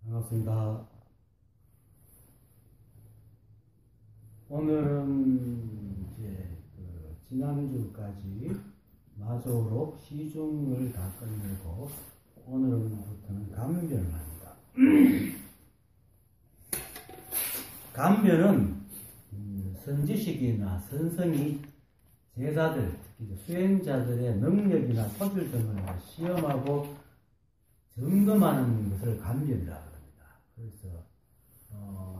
반갑습니다. 오늘은 이제 지난주까지 마조록 시중을 다 끝내고 오늘부터는 감변을 합니다. 감변은 선지식이나 선성이 제자들, 특히 수행자들의 능력이나 소질 등을 시험하고 점검하는 것을 감변이라고 합니다. 그래서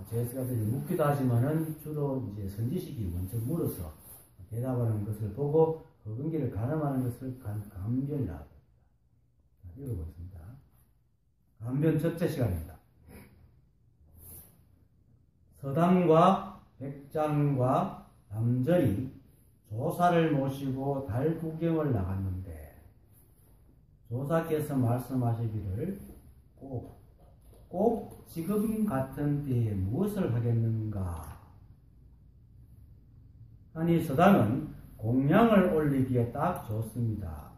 제자들이 묻기도 하지만은 주로 이제 선지식이 먼저 물어서 대답하는 것을 보고 그 근기를 가늠하는 것을 감변이라고 합니다. 읽어보겠습니다. 감변 첫째 시간입니다. 서당과 백장과 남전이 조사를 모시고 달 구경을 나갔는데 조사께서 말씀하시기를 꼭 지금 같은 때에 무엇을 하겠는가 하니 서당은 공양을 올리기에 딱 좋습니다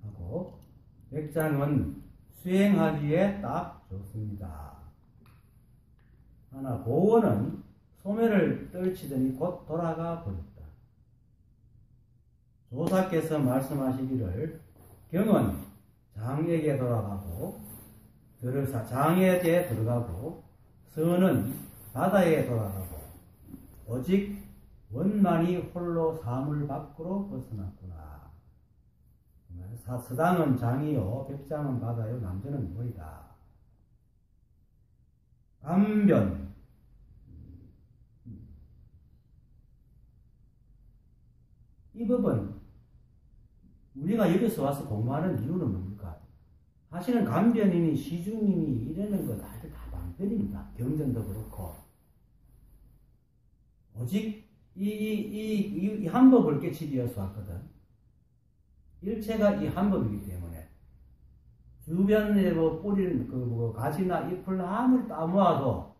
하고 백장은 수행하기에 딱 좋습니다. 하나 고원은 소매를 떨치더니 곧 돌아가 버렸다. 조사께서 말씀하시기를 경은 장에게 돌아가고 장에게 들어가고 서는 바다에 돌아가고 오직 원만이 홀로 사물 밖으로 벗어났구나. 서당은 장이요 백장은 바다요 남전은 물이다. 감변 이 법은 우리가 여기서 와서 공부하는 이유는 뭡니까? 사실은 감변이니 시중이니 이러는 거 다 방편입니다. 경전도 그렇고 오직 이 한 법을 깨치기 위해서 왔거든. 일체가 이 한 법이기 때문에 주변에 뿌리는 가지나 잎을 아무리 따모아도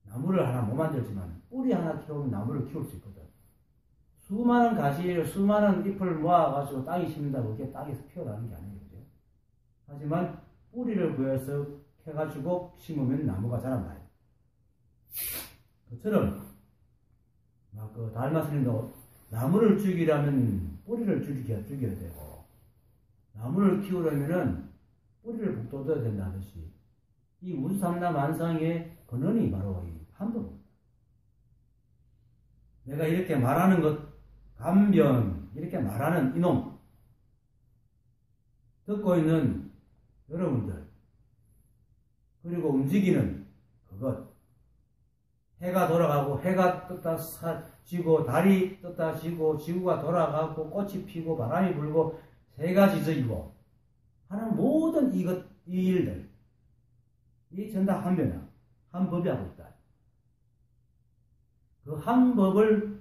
나무를 하나 못 만들지만 뿌리 하나 키우면 나무를 키울 수 있거든. 수많은 가지를 수많은 잎을 모아가지고 땅에 심는다고 그게 땅에서 피어나는 게 아니겠죠. 하지만 뿌리를 구해서 캐가지고 심으면 나무가 자란다. 그처럼 달마 스님도 나무를 죽이려면 뿌리를 죽여야 되고 나무를 키우려면은 뿌리를 북돋아야 된다 하듯이 이 우주삼라 만상의 근원이 바로 이 한법입니다. 내가 이렇게 말하는 것 감변 이렇게 말하는 이놈 듣고 있는 여러분들 그리고 움직이는 그것 해가 돌아가고 해가 떴다 지고 달이 떴다 지고 지구가 돌아가고 꽃이 피고 바람이 불고 새가 짖어지고 하는 모든 이 일들 이 전다 한변이야. 한 법이 하고 있다. 그 한 법을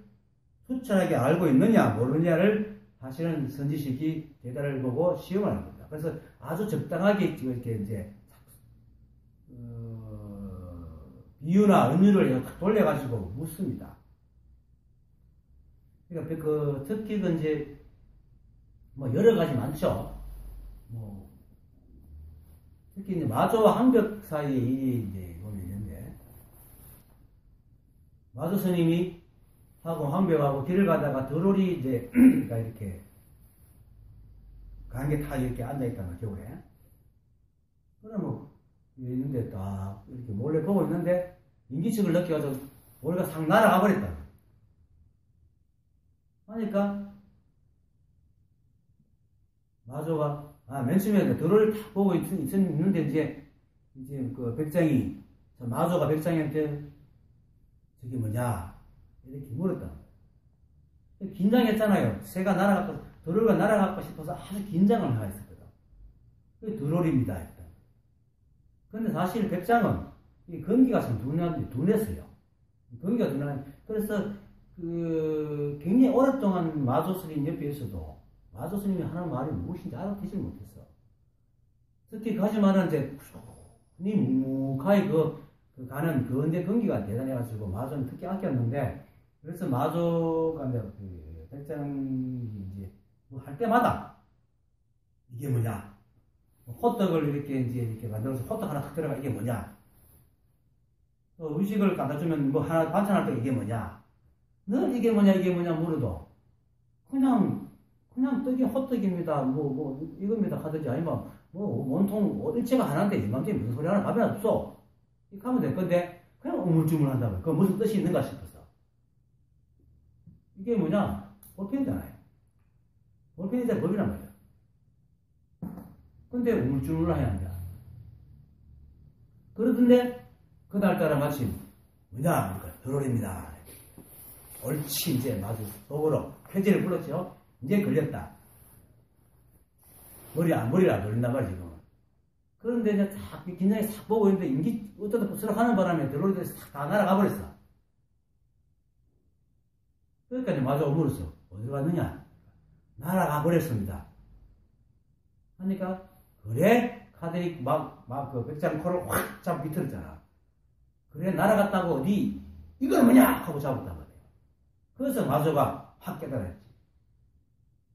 수철하게 알고 있느냐 모르느냐를 사실은 선지식이 제자를 보고 시험을 합니다. 그래서 아주 적당하게 이렇게 이제 비유나 은유를 탁 돌려가지고 묻습니다. 그러니까 특히 이제 여러 가지 많죠. 특히 이제 마조와 항벽 사이에 일이 이제 있는데 마조 스님이 하고 항벽하고 길을 가다가 드롤이 이제 이렇게 강에 타 이렇게 앉아 있다는 겨울에. 그러면 있는데 딱 이렇게 몰래 보고 있는데 인기척을 느껴가지고 머리가 싹 날아가 버렸다. 하니까 마조가 맨 처음에 드롤을 탁 보고 있는데 이제 그 백장이 마조가 백장한테 저게 뭐냐 이렇게 물었다. 긴장했잖아요. 새가 날아갈까 드롤가 날아갈까 싶어서 아주 긴장을 하고 있었거든. 그게 드롤입니다 했다. 근데 사실 백장은 이 건기가 참 둔했어요. 건기가 둔한 그래서 굉장히 오랫동안 마조 스님 옆에 있어도 마조 스님이 하는 말이 무엇인지 알아듣지 못했어. 특히 가지만은 이제 묵묵하게 가는 언제 건기가 대단해가지고 마조는 특히 아꼈는데 그래서 마조가 이제 백장이 이제 할 때마다 이게 뭐냐 호떡을 이렇게 만들어서 호떡 하나 탁 들어가 이게 뭐냐? 또 음식을 갖다 주면 뭐 하나 반찬할 때 이게 뭐냐? 늘 이게 뭐냐 물어도 그냥 떡이 호떡입니다. 이겁니다 하든지 아니면 온통 일체가 하나인데 이맘때 무슨 소리 하나 답이 없어. 이렇게 하면 될 건데 그냥 우물쭈물 한다고. 그 무슨 뜻이 있는가 싶어서. 이게 뭐냐? 볼펜이잖아요. 볼펜이자 법이란 말이야. 근데 우물쭈물 해야 한다. 그러던데 그날따라 마침 뭐냐? 그러니까 드롤입니다. 옳지 이제 마주 속으로 편지를 불렀죠. 이제 걸렸다. 머리를 안 돌린단 말이야 지금. 그런데 이제 탁 긴장이 싹 보고 있는데 인기 어쩌다 부스럭 하는 바람에 드롤들이 싹 다 날아가 버렸어. 그러니까 이제 마주 오물었어. 어디로 갔느냐? 날아가 버렸습니다. 하니까 그래? 카드리 그 백장 코를 확 잡고 비틀었잖아. 그래 날아갔다고 어디 이건 뭐냐? 하고 잡았단 말이에요. 그래서 마주가 확 깨달았지.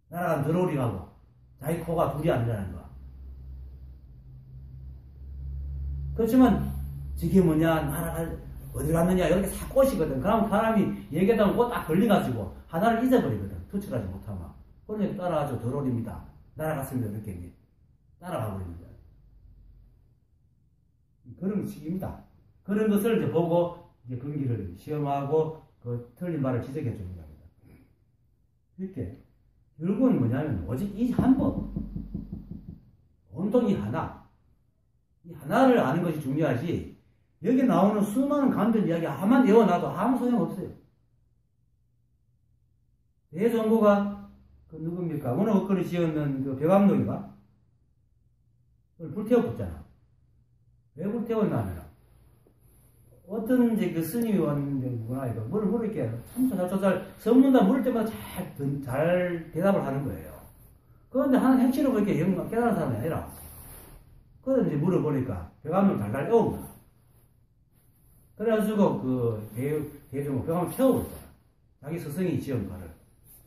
날아간 드롤이하고 자기 코가 둘이 아니라는 거야. 그렇지만 저게 뭐냐? 날아가 어디 갔느냐? 이렇게 싹 꼬시거든. 그러면 사람이 얘기하다 보면 딱 걸려가지고 하나를 잊어버리거든. 투출하지 못하면. 그러니까 따라가죠. 드롤입니다. 날아갔습니다. 이렇게 따라가 버립니다. 그런 식입니다. 그런 것을 이제 보고 이제 근기를 시험하고 그 틀린 말을 지적해 주는 겁니다. 이렇게 결국은 뭐냐면 오직 이 한 법, 온통 이 하나, 이 하나를 아는 것이 중요하지. 여기 나오는 수많은 감별 이야기 하만 외워놔도 아무 소용 없어요. 대종고가 그 누굽니까? 어느 업권을 지었는 그 벽암록이가 그걸 불태워봤잖아. 왜 불태웠나 하면 어떤 이제 그 스님이 왔는데 누구나 이거 뭘 물을게 참조잘 선문다 물을 때마다 잘 대답을 하는 거예요. 그런데 하는 행치로 그렇게 깨달은 사람이 아니라 그래서 이제 물어보니까 벽암록 달달 애운 거야. 그래가지고 그 대중은 벽암을 태워버렸잖아. 자기 스승이 지은 거를.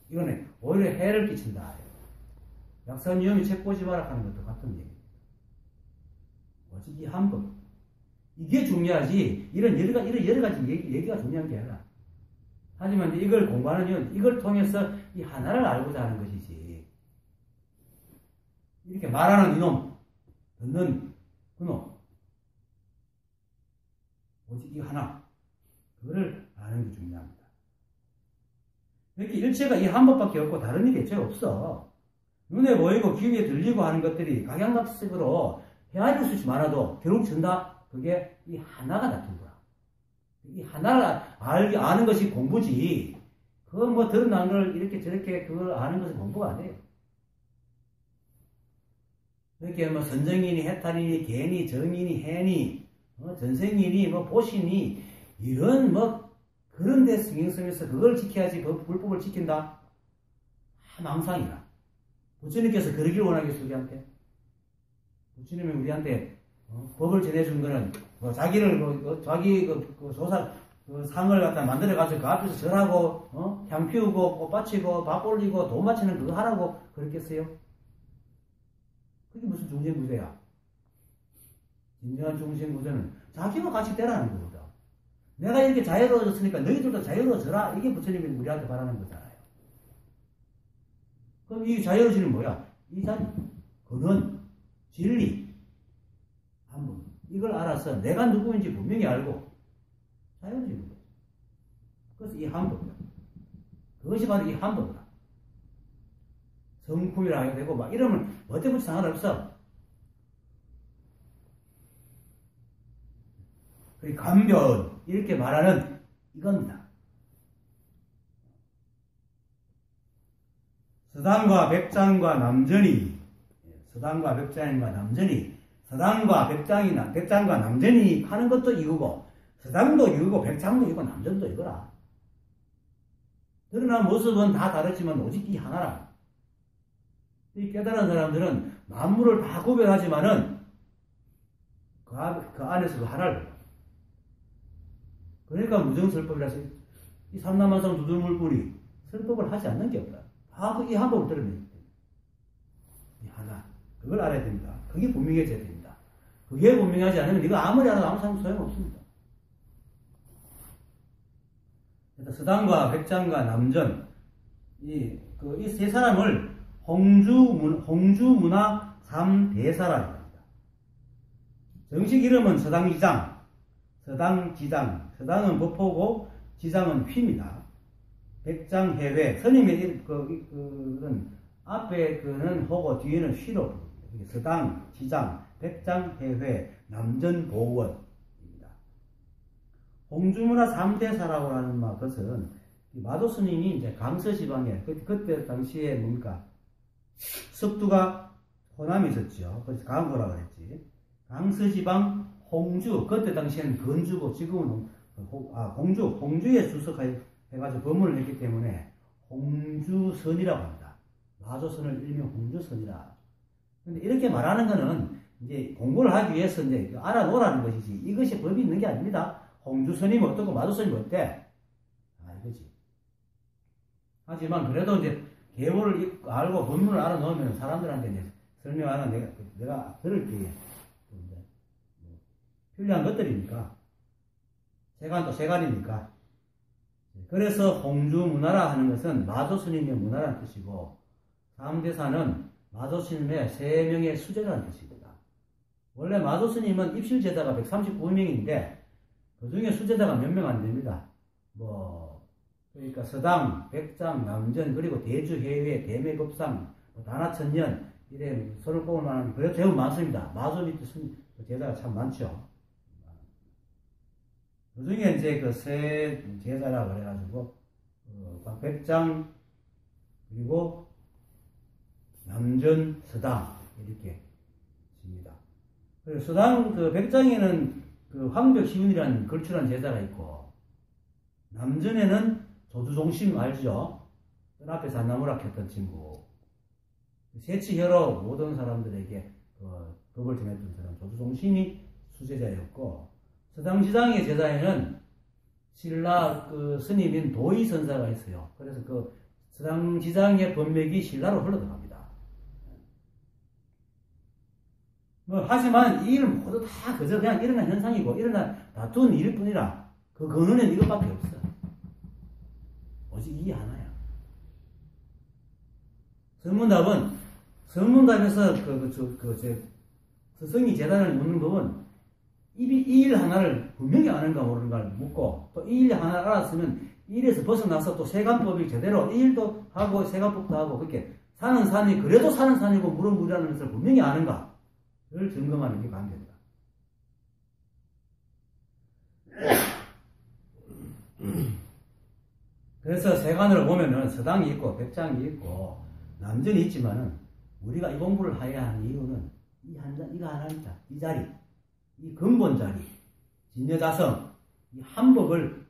이거는 오히려 해를 끼친다. 약선 위험이 책 보지 마라 하는 것도 같은 얘기입니다. 오직 이 한 법. 이게 중요하지. 이런 여러 가지 얘기가 중요한 게 아니라. 하지만 이걸 공부하는 이유는 이걸 통해서 이 하나를 알고자 하는 것이지. 이렇게 말하는 이놈, 듣는 그놈. 오직 이 하나. 그거를 아는 게 중요합니다. 이렇게 일체가 이 한 법밖에 없고 다른 일이 애초에 없어. 눈에 보이고 귀에 들리고 하는 것들이 각양각색으로 헤아릴 수 있지 많아도 결국 전다. 그게 이 하나가 나쁜 거야. 이 하나를 아는 것이 공부지. 그건 뭐 드러난 걸 이렇게 저렇게 그걸 아는 것은 공부가 아니에요. 이렇게 뭐 선정이니 해탈이니 개니 정이니 해니 전생이니 뭐 보시니 이런 뭐 그런 데 신경쓰면서 그걸 지켜야지 불법을 지킨다? 망상이라. 부처님께서 그러길 원하겠어 우리한테. 부처님이 우리한테 법을 전해준 거는 뭐 자기를 자기 조사 상을 갖다 만들어가지고 그 앞에서 절하고 향 피우고 꽃 바치고 밥 올리고 돈 바치는 그거 하라고 그랬겠어요? 그게 무슨 중생구조야? 진정한 중생구조는 자기와 같이 되라는 거거든. 내가 이렇게 자유로워졌으니까 너희들도 자유로워져라. 이게 부처님이 우리한테 바라는 거잖아요. 그럼 이 자유로워지는 뭐야? 이 근원, 진리, 한번 이걸 알아서 내가 누구인지 분명히 알고 자유로워지는 거예요. 그래서 이 한번, 그것이 바로 이 한번이다. 성품이라 해야 되고 막 이러면 뭐 때문에 상관없어. 그리고 감변 이렇게 말하는 이겁니다. 서당과 백장과 남전이 서당과 백장과 남전이 하는 것도 이거고 서당도 이거고 백장도 이거고 남전도 이거라. 드러난 모습은 다 다르지만 오직 이 하나라. 이 깨달은 사람들은 만물을 다 구별하지만은 그 안에서 그 하나를 봐요. 그러니까 무정설법이라서 이 삼남한상 두들물뿌리 설법을 하지 않는 게 없다. 다 이 한 법을 들으면 이 하나 그걸 알아야 됩니다. 그게 분명해져야 됩니다. 그게 분명하지 않으면 이거 아무리 알아도 아무 소용없습니다. 서당과 백장과 남전, 이 세 사람을 홍주문화 3대사라고 합니다. 정식 이름은 서당지장, 서당지장, 서당은 법호고 지장은 휘입니다. 백장해회, 스님의 그는 앞에 그는 호고 뒤에는 휘로 부릅니다. 서당, 지장, 백장해회, 남전보원입니다. 홍주문화 3대사라고 하는 것은 마도 스님이 이제 강서 지방에 그때 당시에 뭡니까 석두가 호남에 있었죠. 그래서 강호라 그랬지. 강서 지방 홍주, 그때 당시에는 건주고 지금은 홍주에 주석해가지고 법문을 했기 때문에 홍주선이라고 합니다. 마조선을 일명 홍주선이라. 근데 이렇게 말하는 거는 이제 공부를 하기 위해서 이제 알아놓으라는 것이지, 이것이 법이 있는 게 아닙니다. 홍주선이 어떻고 마조선이 어때? 이거지. 하지만 그래도 이제 계보를 알고 법문을 알아놓으면 사람들한테 이제 설명하는 내가 들을 때 필요한 것들이니까. 세간도 세간이니까. 그래서 홍주문화라 하는 것은 마조스님의 문화라는 뜻이고, 3대사는 마조스님의 3명의 수제자라는 뜻입니다. 원래 마조스님은 입실제자가 139명인데 그 중에 수제자가 몇 명 안 됩니다. 그러니까 서당, 백장, 남전, 그리고 대주, 해외, 대매법상, 다나천년, 이래 손을 꼽을 만한, 그래도 제법 많습니다. 마조 밑에 제자가 참 많죠. 그 중에 이제 그 세 제자라 그래가지고, 백장, 그리고 남전, 서당, 이렇게 씁니다. 그리고 서당, 백장에는 황벽시운이라는 걸출한 제자가 있고, 남전에는 조주종심 알죠? 뜰 앞에 산나무라 켰던 친구. 세치혀로 모든 사람들에게 법을 전했던 사람, 조주종심이 수제자였고, 서당지장의 제자에는 신라 스님인 도의선사가 있어요. 그래서 서당지장의 법맥이 신라로 흘러들어갑니다. 하지만 이 일 모두 다 그저 그냥 일어난 현상이고, 일어난 다툰 일일 뿐이라, 그 근원은 이것밖에 없어. 오직 이 하나야. 선문답에서 스승이 재단을 묻는 법은 이 일 하나를 분명히 아는가 모르는가를 묻고, 또 이 일 하나를 알았으면 이 일에서 벗어나서 또 세간법이 제대로 이 일도 하고 세간법도 하고, 그렇게 사는 산이 그래도 사는 산이고 물은 물이라는 것을 분명히 아는가를 점검하는 게 관계입니다. 그래서 세간으로 보면은 서당이 있고 백장이 있고 남전이 있지만은, 우리가 이 공부를 해야 하는 이유는 이거 하나입니다. 이 자리, 이 근본 자리, 진여자성, 이 한법을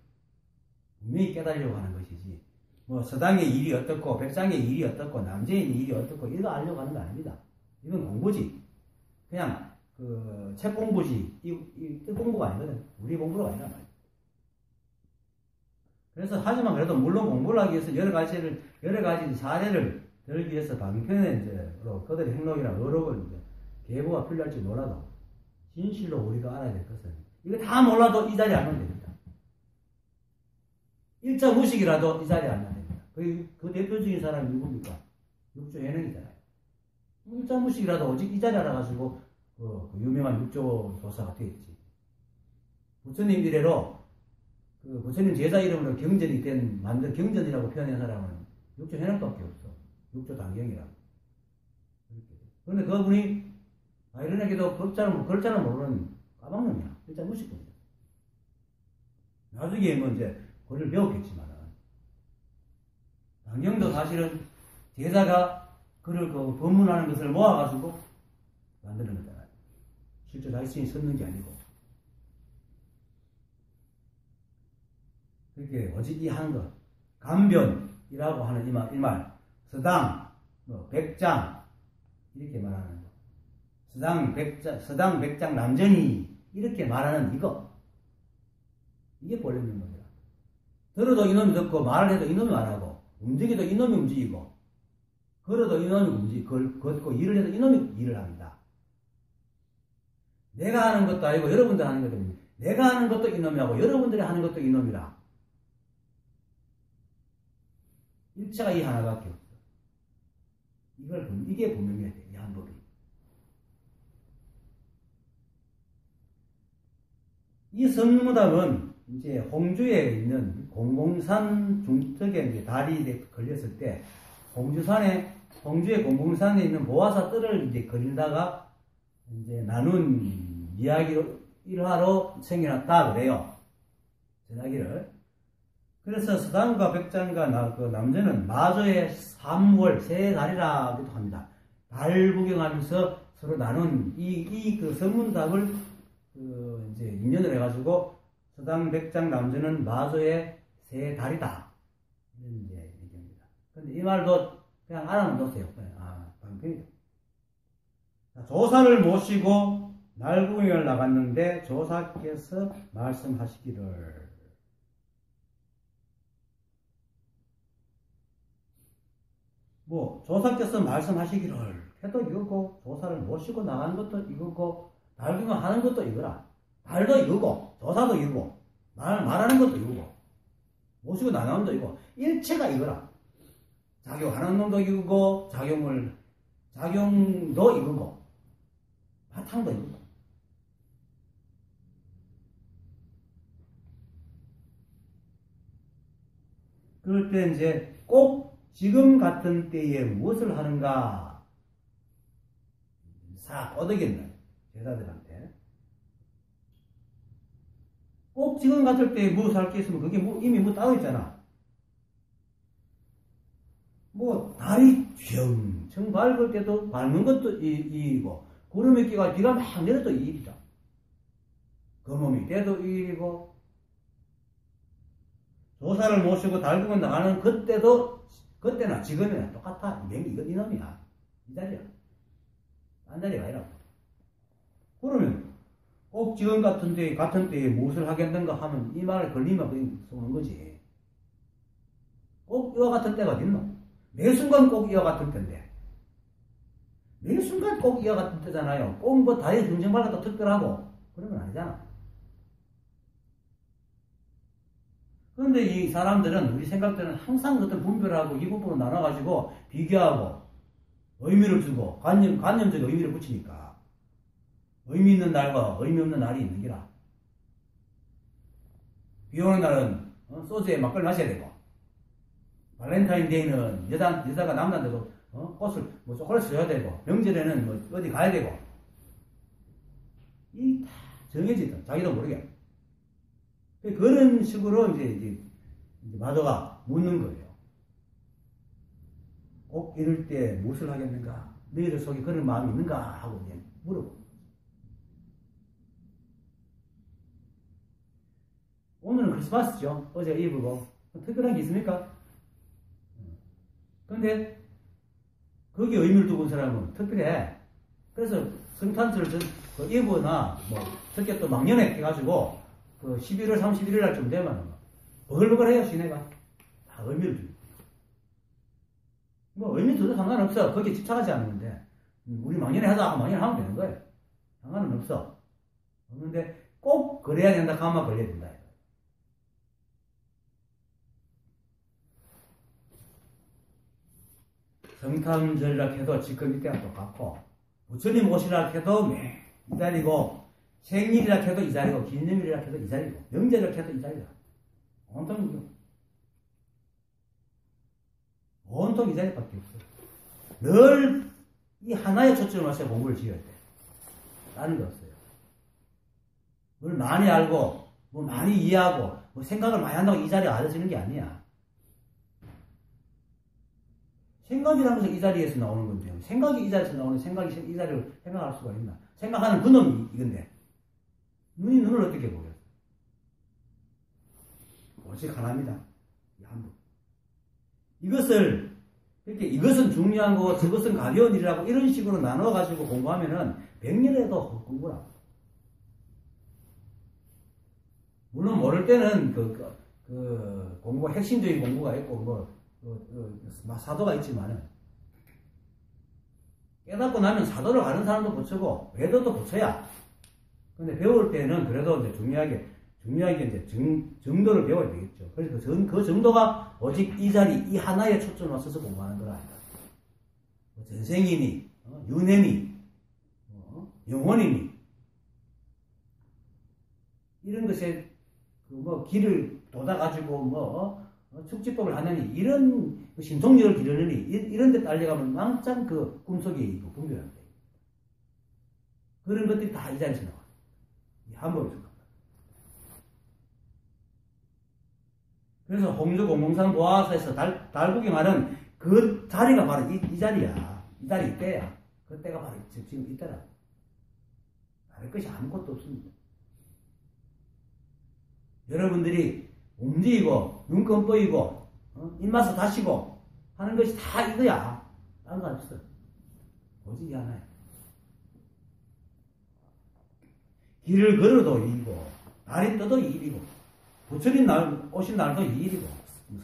분명히 깨달으려고 하는 것이지, 서당의 일이 어떻고 백장의 일이 어떻고 남전의 일이 어떻고 이거 알려고 하는 거 아닙니다. 이건 공부지. 그냥 책 공부지. 이 공부가 아니거든. 우리 공부가 아니란 말이야. 그래서 하지만 그래도 물론 공부를 하기 위해서 여러 가지 사례를 들기 위해서 방편에 이제 그들의 행록이나 어록을 이제 계보가 필요할지 몰라도 진실로 우리가 알아야 될 것은, 이거 다 몰라도 이 자리에 알면 됩니다. 일자 무식이라도 이 자리에 알면 됩니다. 그 대표적인 사람이 누굽니까? 육조 해능이잖아요. 일자 무식이라도 오직 이 자리에 알아가지고 그 유명한 육조 도사가 되었지. 부처님 이래로 부처님 제자 이름으로 만든 경전이라고 표현한 사람은 육조 해능밖에 없어. 육조 단경이라고. 그런데 그분이 이런에게도 글자를 모르는 까막놈이야. 일자 무식꾼이야. 나중에 이제 글을 배웠겠지만, 단경도 사실은 제자가 글을 법문하는 것을 모아가지고 만드는 거잖아요. 실제 자신이 썼는 게 아니고. 그렇게 오직 이 한 것, 간변이라고 하는 이 말, 서당, 백장, 이렇게 말하는 거. 서당, 백장, 남전이, 이렇게 말하는 이거. 이게 본래 있는 겁니다. 들어도 이놈이 듣고, 말을 해도 이놈이 말하고, 움직여도 이놈이 움직이고, 걸어도 이놈이 걷고, 일을 해도 이놈이 일을 합니다. 내가 하는 것도 아니고 여러분들 하는 것도 아니고 내가 하는 것도 이놈이하고 여러분들이 하는 것도 이놈이라. 일체가 이 하나밖에 없어. 이게 분명해야 돼. 이 한법이. 이 성무답은 이제 홍주에 있는 공공산 중턱에 이제 다리에 걸렸을 때 홍주의 공공산에 있는 보화사 뜰을 이제 그리다가 이제 나눈 이야기로 일화로 생겨났다 그래요. 전하기를. 그래서 서당과 백장과 그 남자는 마저의 3월 세 달이라고도 합니다. 달 구경하면서 서로 나눈 그 성문답을 이제 인연을 해가지고 서당 백장 남자는 마저의 세 달이다. 이런 이제 얘기입니다. 근데 이 말도 그냥 알아만 뒀어요. 방편이다. 조사를 모시고 날 구경을 나갔는데 조사께서 말씀하시기를 조사께서 말씀하시기를 해도 이거고 조사를 모시고 나가는 것도 이거고 날 구경 하는 것도 이거라. 말도 이거고 조사도 이거고 말하는 것도 이거고 모시고 나가는 것도 이거 일체가 이거라. 작용하는 놈도 이거고 작용도 이거고 바탕도 이거고. 그럴 때 이제 꼭 지금 같은 때에 무엇을 하는가 싹 뻗어겠네 제자들한테. 꼭 지금 같을 때에 무엇을 할 게 있으면 그게 이미 따로 있잖아. 달이 촤청 밝을 때도 밝는 것도 일이고 구름이 끼가 비가 막 내려도 일이다. 거몸이 때도 일이고 조사를 모시고 달구경 나가는 그때나 지금이나 똑같아. 이건 이놈이야. 이 자리야. 딴 자리가 아니라. 그러면 꼭 지금 같은 때에 무엇을 하겠는가 하면 이 말을 걸리면 그냥 쏘는 거지. 꼭 이와 같은 때가 어딨노? 매 순간 꼭 이와 같은 때인데. 매 순간 꼭 이와 같은 때잖아요. 꼭 다리에 흥정 발랐다 특별하고 그런 건 아니잖아. 그런데 이 사람들은 우리 생각들은 항상 어떤 분별하고 이부분으로 나눠가지고 비교하고 의미를 주고 관념적 의미를 붙이니까 의미 있는 날과 의미 없는 날이 있는 기라. 비 오는 날은 소주에 막걸리 마셔야 되고 발렌타인데이는 여자가 남자한테도 꽃을 초콜릿 줘야 되고 명절에는 어디 가야 되고 이 다 정해지다. 자기도 모르게. 그런 식으로 이제 마저가 묻는 거예요. 꼭 이럴 때 무엇을 하겠는가? 너희들 속에 그런 마음이 있는가? 하고 그냥 물어보고. 오늘은 크리스마스죠. 어제 이브고. 특별한 게 있습니까? 근데 거기에 의미를 두고 온 사람은 특별해. 그래서 성탄절 이브나 특히 또 막년에 해가지고 11월 31일 날쯤 되면 버글버글해요. 시내가 다 의미를 주고. 의미 줘도 상관없어. 거기에 집착하지 않는데 우리 막년에 하자 하면 막년에 하면 되는 거예요. 상관은 없어. 없는데 꼭 그래야 된다 하면 걸려야 된다. 성탄절이라 해도 지금 이때랑 똑같고 부처님 오시라 해도 매 이 자리고 생일이라 해도 이 자리고 기념일이라 해도 이 자리고 명절이라 해도 이 자리다. 온통 이 자리밖에 없어. 늘 이 하나의 초점을 맞춰 공부를 지어야 돼. 다른 게 없어요. 뭘 많이 알고 많이 이해하고 생각을 많이 한다고 이 자리가 알아지는 게 아니야. 생각이라는 것이 이 자리에서 나오는 건데 생각이 이 자리에서 나오는 생각이 이 자리를 생각할 수가 있나? 생각하는 그놈이 이건데 눈이 눈을 어떻게 보겠어? 오직 하나입니다. 이것은 중요한 거고 저것은 가벼운 일이라고 이런 식으로 나눠가지고 공부하면은 100년에도 공부라. 물론 모를 때는 공부 핵심적인 공부가 있고 사도가 있지만은 깨닫고 나면 사도를 가는 사람도 붙이고 외도도 붙여야 근데 배울 때는 그래도 이제 중요하게 이제 정도를 배워야 되겠죠. 그래서 그 정도가 오직 이 자리, 이 하나에 초점을 맞춰서 공부하는 거라. 전생이니, 윤회니, 영혼이니, 이런 것에 길을 돋아가지고 축지법을 하느니, 이런 신통력을 기르느니, 이런 데 딸려가면 왕창 그 꿈속에 있고 분별한다. 그런 것들이 다 이 자리에서 나와. 이 한법에서 나와. 그래서 홍주 공공산 보아사에서 달 구경하는 그 자리가 바로 이 자리야. 이 자리 이때야. 그때가 바로 지금 이때라. 다를 것이 아무것도 없습니다. 여러분들이 움직이고 눈금 보이고 입맛을 다시고 하는 것이 다 이거야. 다른 거 없어. 오직 이 하나야. 길을 걸어도 일이고 날이 떠도 일이고 부처님 오신 날도 일이고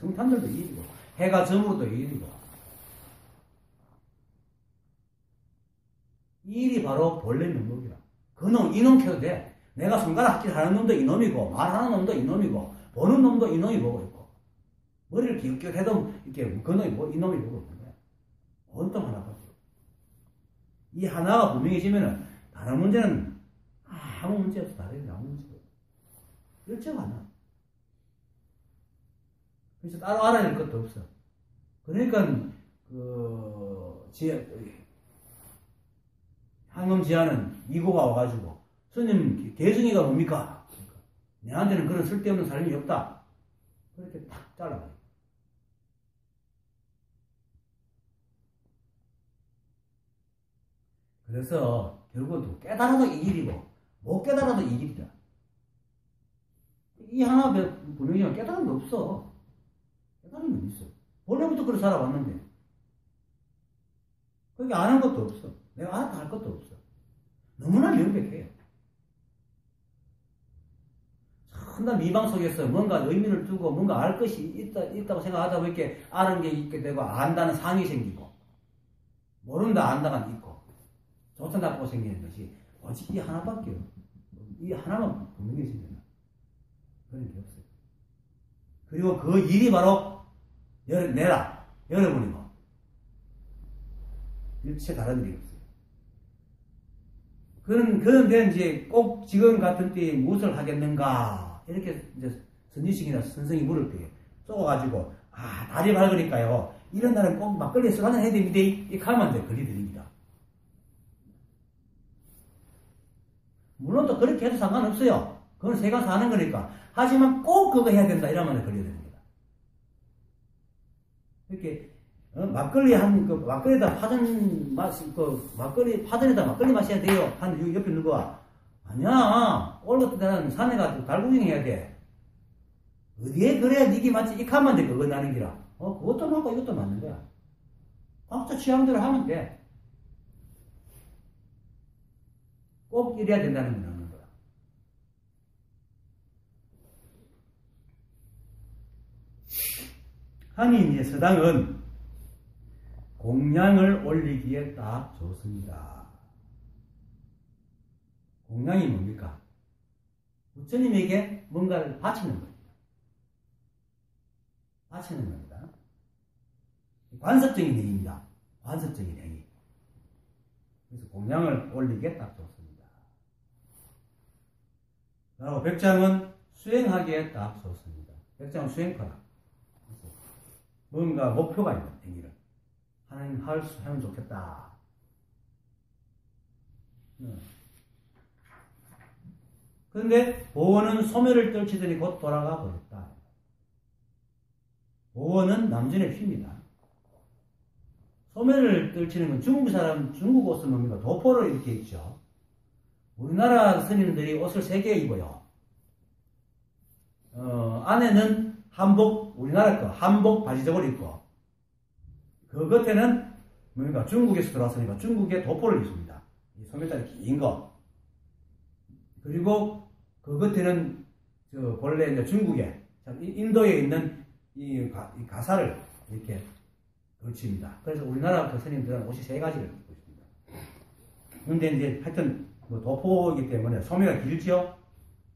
성탄절도 일이고 해가 저물어도 일이고 이 일이 바로 본래 면목이라. 이놈 켜도 돼. 내가 손가락 합질 하는 놈도 이놈이고 말하는 놈도 이놈이고 보는 놈도 이놈이 보고 있고 머리를 기웃기웃 해도 이렇게 그놈이 이놈이 보고 있는 거야. 온통 하나밖에. 이 하나가 분명해지면은 다른 문제는 아무 문제 없어. 다른 아무 문제 없어. 일정 하나. 그래서 따로 알아야 될 것도 없어. 그러니까 항음지하는 이고가 와가지고 스님 개승이가 뭡니까? 그러니까 내한테는 그런 쓸데없는 사람이 없다. 그렇게 탁 잘라버려. 그래서 결국은 깨달아도 이 일이고 못 깨달아도 이 일이다. 이 하나 분명히 깨달은 게 없어. 깨달은 게 있어. 원래부터 그렇게 살아왔는데 그게 아는 것도 없어. 내가 알았다 할 것도 없어. 너무나 명백해요. 참나 미방 속에서 뭔가 의미를 두고 뭔가 알 것이 있다고 생각하다 보니까 아는 게 있게 되고 안다는 상이 생기고 모른다 안다가 있고 좋다 나쁘고 생기는 것이 오직 이 하나밖에 없어요. 이 하나만 분명히 생겨나. 그런 게 없어요. 그리고 그 일이 바로 내라 여러분이고 일체 다른 일이 없어요. 그런데 이제 꼭 지금 같은 때에 무엇을 하겠는가 이렇게 이제 선지식이나 선생이 물을 때 쏘가지고 다리 밝으니까요 이런 날은 꼭 막걸리에 술 한잔 해야 됩니다 이렇게 하면 돼 걸리드립니다. 물론 또 그렇게 해도 상관없어요. 그건 세가 사는 거니까. 하지만 꼭 그거 해야 된다 이러면 걸려야 됩니다. 이렇게 막걸리 막걸리에다 파전 파전에다 막걸리 마셔야 돼요. 하는 옆에 누가 아니야. 올라가는 산에 가서 달구경해야 돼. 어디에 그래야 니기 맞지? 이 하면 돼. 그거 나는 기라. 그것도 맞고 이것도 맞는 거야. 각자 취향대로 하면 돼. 꼭 이래야 된다는 건 없는 거야. 하니 이제 서당은 공양을 올리기에 딱 좋습니다. 공양이 뭡니까? 부처님에게 뭔가를 바치는 겁니다. 바치는 겁니다. 관습적인 행위입니다. 관습적인 행위. 그래서 공양을 올리기에 딱 좋습니다. 그리고 백장은 수행하기에 딱 좋습니다. 백장은 수행하라. 뭔가 목표가 있는 행위를 하면 좋겠다. 그런데 보원은 소멸을 떨치더니 곧 돌아가 버렸다. 보원은 남전의 피입니다. 소멸을 떨치는 건 중국 옷을 뭡니까? 도포를 이렇게 입죠. 우리나라 스님들이 옷을 3개 입어요. 안에는 한복, 우리나라 거, 한복 바지저고를 입고, 그 겉에는 뭡니까? 중국에서 들어왔으니까 중국의 도포를 입습니다. 이 소매다리 긴 거. 그리고 그 겉에는 본래 이제 중국에, 인도에 있는 이 가사를 이렇게 걸칩니다. 그래서 우리나라 그 스님들은 옷이 3가지를 입고 있습니다. 그런데 이제 하여튼 뭐 도포이기 때문에 소매가 길죠.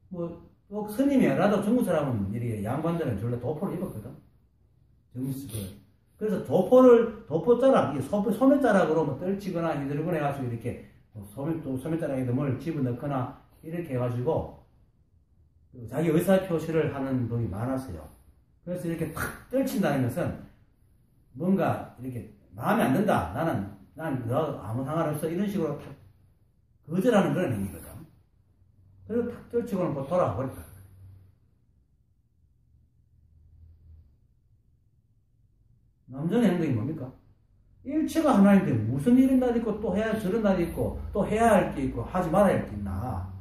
뭐 또 스님이라도 중국 사람은 이렇게 양반들은 원래 도포를 입었거든. 그래서 도포자락, 이 소매자락으로 뭐 떨치거나 휘두르거나 해가지고 이렇게 소매자락에도 뭘 집어넣거나 이렇게 해가지고 자기 의사표시를 하는 분이 많았어요. 그래서 이렇게 탁 떨친다는 것은 뭔가 이렇게 마음에 안 든다. 나는 너 아무 상관없어. 이런 식으로 탁 거절하는 그런 행위거든. 그리고 탁 떨치고는 곧 돌아와 버린다. 남자의 행동이 뭡니까? 일체가 하나인데 무슨 이런 날이 있고 또 해야 저런 날이 있고 또 해야 할 게 있고 하지 말아야 할 게 있나?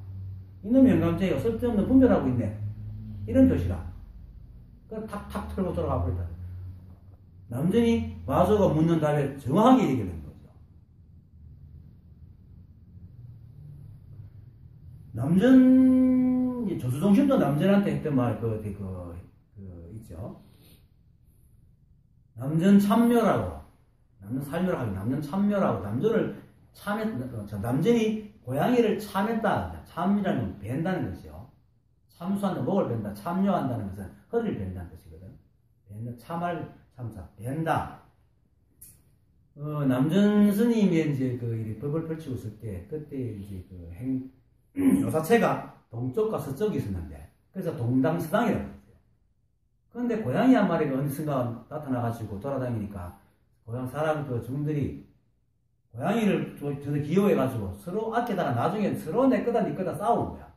이놈의 영감쟁이가 쓸데없는 분별하고 있네. 이런 뜻이라. 그래서 탁탁 털고 돌아가 버린다. 남전이 마소가 묻는 답에 정확하게 얘기를 한 거죠. 남전, 조수종심도 남전한테 했던 말, 있죠. 남전 참묘라고, 남전 참묘라고, 남전을 남전이 고양이를 참했다. 참이라는 건 벤다는 것이요. 참수한다, 목을 벤다. 참묘한다는 것은 허리를 벤다는 뜻이거든. 참할, 참사, 벤다. 남전 스님이 이제 법을 펼치고 있을 때, 그때 이제 요사체가 동쪽과 서쪽이 있었는데, 그래서 동당서당이라고 했어요. 그런데 고양이 한 마리가 어느 순간 나타나가지고 돌아다니니까, 고양 사람, 주민들이 고양이를 저는 기호해가지고 서로 아껴다가 나중에 서로 내 거다 네 거다 싸우는 거야.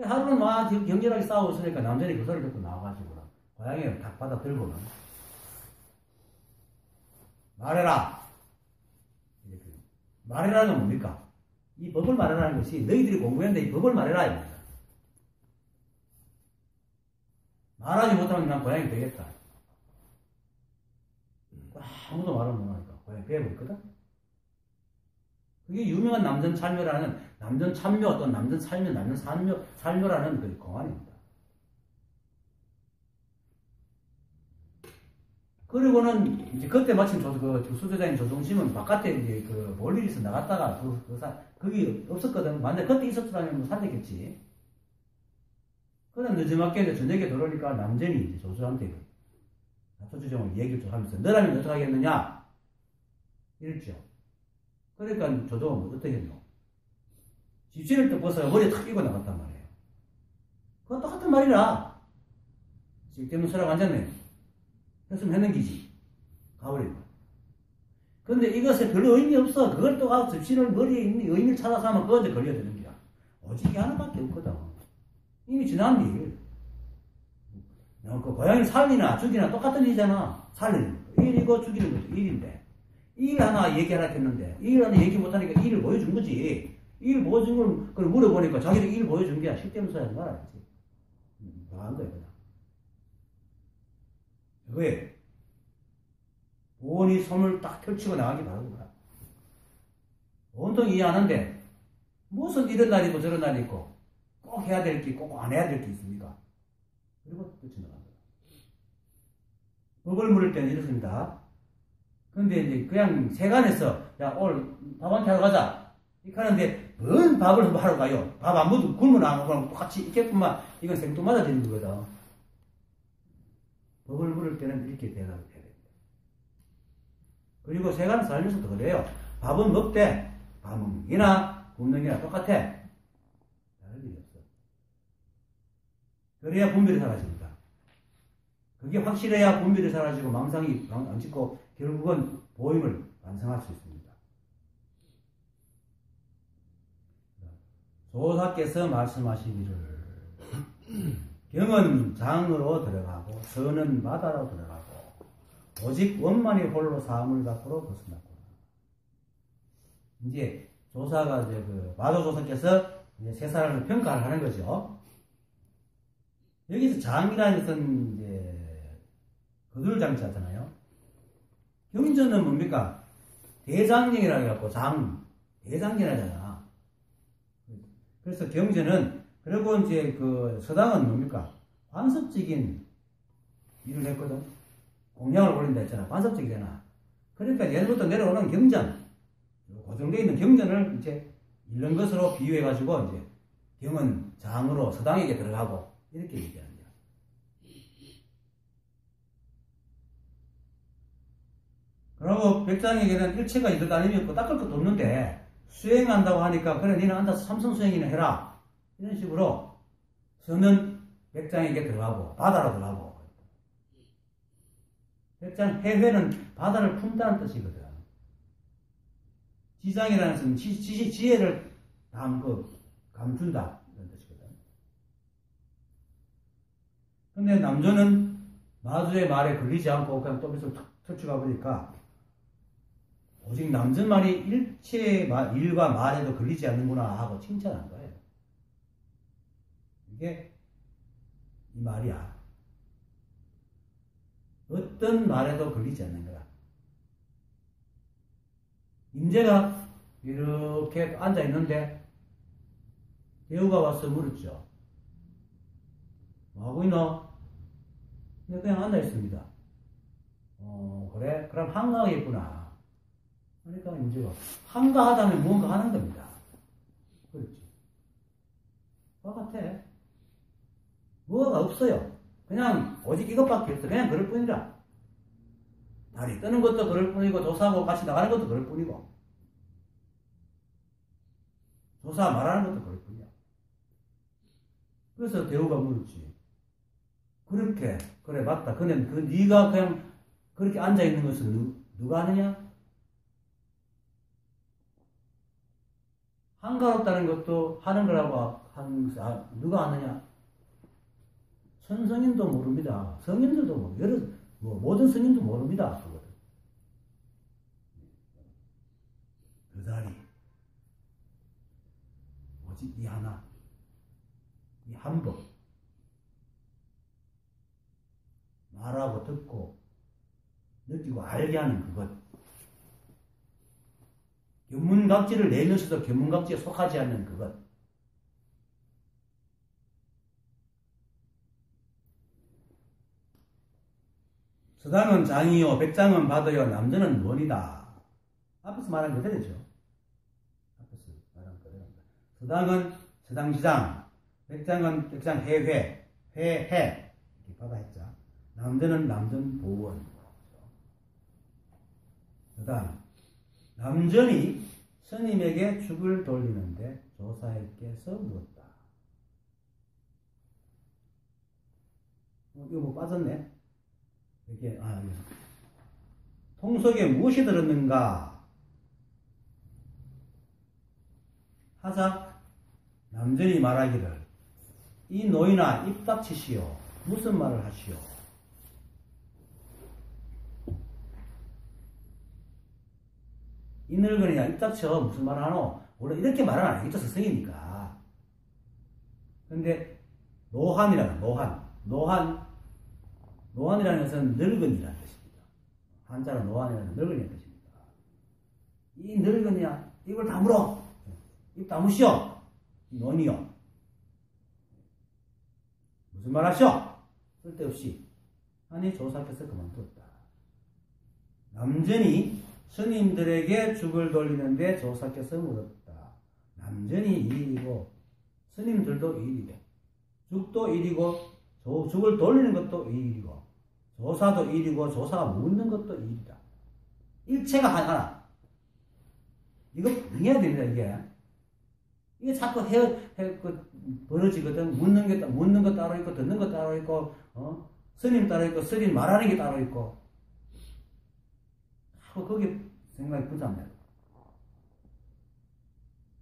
하루는 막 격렬하게 싸우고 있으니까 남전이 그 소리 듣고 나와가지고 고양이를 탁 받아 들고는 말해라. 말해라는 건 뭡니까? 이 법을 말해라는 것이 너희들이 공부했는데 이 법을 말해라. 입니다. 말하지 못하면 난 고양이 되겠다. 아무도 말을 못하니까 고양이 배워버렸거든. 그게 유명한 남전참묘라는 남전참묘 또는 남전살묘, 남전살묘라는 그 공안입니다. 그리고는 이제 그때 마침 수제자인 조종심은 바깥에 이제 볼 일이 있어 나갔다가 거기 없었거든. 만약 그때 있었더라면 뭐 살렸겠지. 그다음 늦지막게 이제 저녁에 들어오니까 남전이 이제 조수한테 조주정을 얘기를 좀 하면서 너라면 어떻게 하겠느냐 이랬죠. 그러니까 조종은 어떻게 했노? 집시를 또 벗어 머리에 탁 끼고 나갔단 말이에요. 그건 똑같은 말이라. 쓸데없는 소리가 앉았네. 했으면 했는 기지. 가버린다. 근데 이것에 별로 의미 없어. 그걸 또 가서 집시를 머리에 있는 의미를 찾아서 하면 그건 이제 걸려드는 거야. 오직이 하나밖에 없거든. 이미 지난 일. 그 고양이 살리나 죽이나 똑같은 일이잖아. 살리는 거. 일이고 죽이는 것도 일인데. 일 하나 얘기하라 했는데, 일 하나 얘기 못하니까 일을 보여준 거지. 일 보여준 걸 물어보니까 자기도 일 보여준 게 실대면서 하지 말아야지. 나간 거야, 그냥. 왜? 본이 손을 딱 펼치고 나가기 바라는 거야. 온통 이해 안 하는데, 무슨 이런 날이 있고 저런 날이 있고, 꼭 해야 될 게 있고, 꼭 안 해야 될 게 있습니까? 그리고 끝이 나간 거야. 법을 물을 때는 이렇습니다. 근데 이제 그냥 세간에서, 야, 오늘 밥 한 끼 하러 가자. 이렇게 하는데, 뭔 밥을 하러 가요? 밥 안 먹어도 굶으면 안 먹으면 똑같이 있겠구만. 이건 생뚱맞아지는 거거든. 법을 물을 때는 이렇게 대답을 해야 됩니다. 그리고 세간을 살면서도 그래요. 밥은 먹되, 밥 먹는 게나 굶는 게나 똑같아. 다른 일이 없어. 그래야 분별이 사라집니다. 그게 확실해야 분별이 사라지고 망상이 안 찍고 결국은 보임을 완성할 수 있습니다. 조사께서 말씀하시기를 경은 장으로 들어가고 선은 바다로 들어가고 오직 원만이 홀로 사물 밖으로 벗어났구나. 이제 조사가 이제 마도조사께서 이제 세 사람을 평가를 하는 거죠. 여기서 장이라는 것은 이제 거들장자잖아요. 경전은 뭡니까? 대장경이라고 해갖고 대장경이라잖아. 그래서 경전은, 그리고 이제 서당은 뭡니까? 관습적인 일을 했거든. 공양을 올린다 했잖아. 관습적이잖아. 그러니까 예로부터 내려오는 경전, 고정되어 있는 경전을 이제 이런 것으로 비유해가지고 이제 경은 장으로 서당에게 들어가고 이렇게 얘기하는 거야. 그리고 백장에게는 일체가 이것 아니면 없고 닦을 것도 없는데 수행한다고 하니까 그래 니는 앉아서 삼성 수행이나 해라 이런 식으로 서는 백장에게 들어가고 바다로 들어가고. 백장 해회는 바다를 품다는 뜻이거든. 지장이라는 것은 지혜를 감춘다 이런 뜻이거든. 근데 남조는 마주의 말에 걸리지 않고 그냥 또 밑으로 툭 가보니까 오직 남전 말이 일체의 일과 말에도 걸리지 않는구나 하고 칭찬한 거예요. 이게 이 말이야. 어떤 말에도 걸리지 않는 거야. 임재가 이렇게 앉아있는데 대우가 와서 물었죠. 뭐하고 있노? 그냥 앉아있습니다. 그래? 그럼 한가하겠구나. 그러니까 임재가 한가하다면 무언가 하는 겁니다. 그렇지. 그와 같아. 뭐가 없어요. 그냥 오직 이것밖에 없어. 그냥 그럴 뿐이라. 다리 뜨는 것도 그럴 뿐이고 조사하고 같이 나가는 것도 그럴 뿐이고 조사 말하는 것도 그럴 뿐이야. 그래서 대우가 물었지. 그렇게 그래 맞다. 근데 네가 그냥 그렇게 앉아있는 것을 누가 아느냐? 한가롭다는 것도 하는 거라고 누가 아느냐? 선성인도 모릅니다. 성인들도 모든 성인도 모릅니다. 그거를. 그 자리 오직 이 하나, 이 한 법 말하고 듣고 느끼고 알게 하는 그것. 견문각지를 내면서도 견문각지에 속하지 않는 그것. 서당은 장이요, 백장은 바다요, 남전은 원이다. 앞에서 말한 그대로죠. 앞에서 말한 그대로입니다. 서당은 서당지장, 백장은 백장 해회, 회해 이렇게 바다 했자. 남전은 남전 보원. 서당 남전이 스님에게 죽을 돌리는데 조사에게서 물었다. 이거 뭐 빠졌네. 이렇게 통속에 무엇이 들었는가 하자 남전이 말하기를 이 노인아 입 닥치시오. 무슨 말을 하시오? 이 늙은이야 입 닥쳐. 무슨 말을 하노? 원래 이렇게 말은 안 하겠죠. 스승이니까. 근데 노한이라는 노한이라는 것은 늙은이라는 뜻입니다. 한자로 노한이라는 늙은이라는 뜻입니다. 이 늙은이야 입을 다물어. 입 다무시오. 이 논이요. 무슨 말 하시오? 쓸데없이. 하니 조사께서 그만두었다. 남전이 스님들에게 죽을 돌리는데 조사께서 물었다. 남전이 일이고 스님들도 일이고 죽도 일이고 죽을 돌리는 것도 일이고 조사도 일이고 조사가 묻는 것도 일이다. 일체가 하나. 이거 이해해야 됩니다. 이게 자꾸 벌어지거든. 묻는 것 따로 있고 듣는 것 따로 있고 스님 따로 있고 스님 말하는 게 따로 있고 거기 생각이 붙잡네.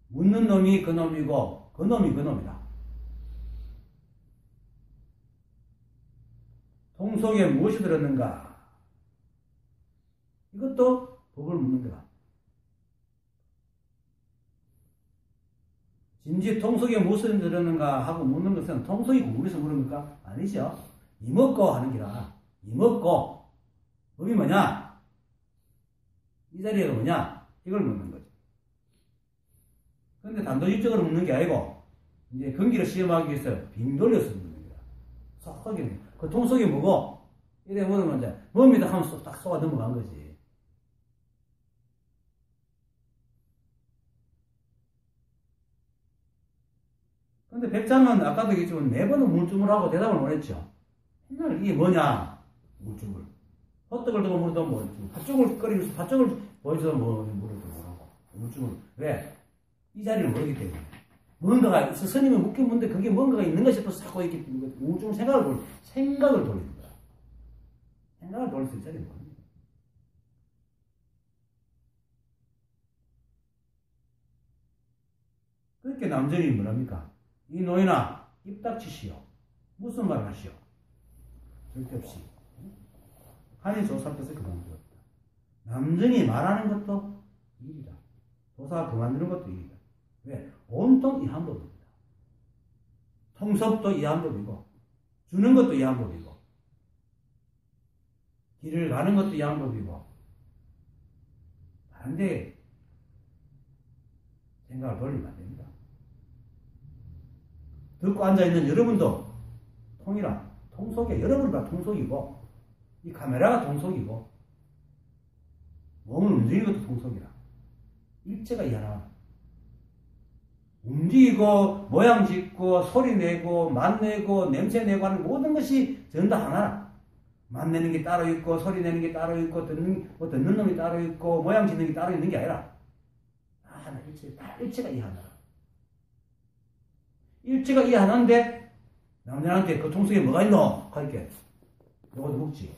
묻는 놈이 그 놈이고 그 놈이 그 놈이다. 통속에 무엇이 들었는가? 이것도 법을 묻는 거다. 진지 통속에 무엇이 들었는가 하고 묻는 것은 통속이 궁금해서 묻는 건가? 아니죠. 이먹고 하는 기라. 이먹고. 법이 뭐냐? 이 자리가 뭐냐? 이걸 묻는 거죠. 근데 단도직적으로 묻는 게 아니고, 이제 근기를 시험하기 위해서 빙 돌려서 묻는 거야. 속하게. 그 통속이 뭐고? 이래 물으면 이제, 뭡니다 하면서 딱 쏘아 넘어간 거지. 근데 백장은 아까도 얘기했지만 매번 우물쭈물하고 대답을 못했죠. 맨날 이게 뭐냐? 우물쭈물. 헛떡을 두고 물어도 뭐, 팥죽을 끓이면서 팥죽을 보여줘도 뭐, 물어도 뭐라고. 우물쭈물. 왜? 이 자리를 모르기 때문에. 뭔가가, 스님이 묻긴 묻는데 그게 뭔가가 있는가 싶어서 자꾸 이렇게 우물쭈물 생각을 돌리는 거야. 생각을 돌릴 수 있자니 뭐. 그렇게 남전이 뭐랍니까? 이 노인아, 입 닥치시오. 무슨 말을 하시오? 절대 없이. 한이 조사께서 그만두었다. 남전이 말하는 것도 일이다. 조사가 그만두는 것도 일이다. 왜? 온통 이 한 법입니다. 통섭도 이 한 법이고, 주는 것도 이 한 법이고, 길을 가는 것도 이 한 법이고, 다른데 생각을 돌리면 안 됩니다. 듣고 앉아있는 여러분도 통속이야. 여러분 다 통속이고, 이 카메라가 통속이고, 몸을 움직이는 것도 통속이라. 일체가 이 하나. 움직이고, 모양 짓고, 소리 내고, 맛 내고, 냄새 내고 하는 모든 것이 전부 다 하나라. 맛 내는 게 따로 있고, 소리 내는 게 따로 있고, 듣는 놈이 따로 있고, 모양 짓는 게 따로 있는 게 아니라, 다 하나, 일체가 이 하나라. 일체가 이 하나인데, 남자한테 그 통속에 뭐가 있노? 할게. 요것도 묻지.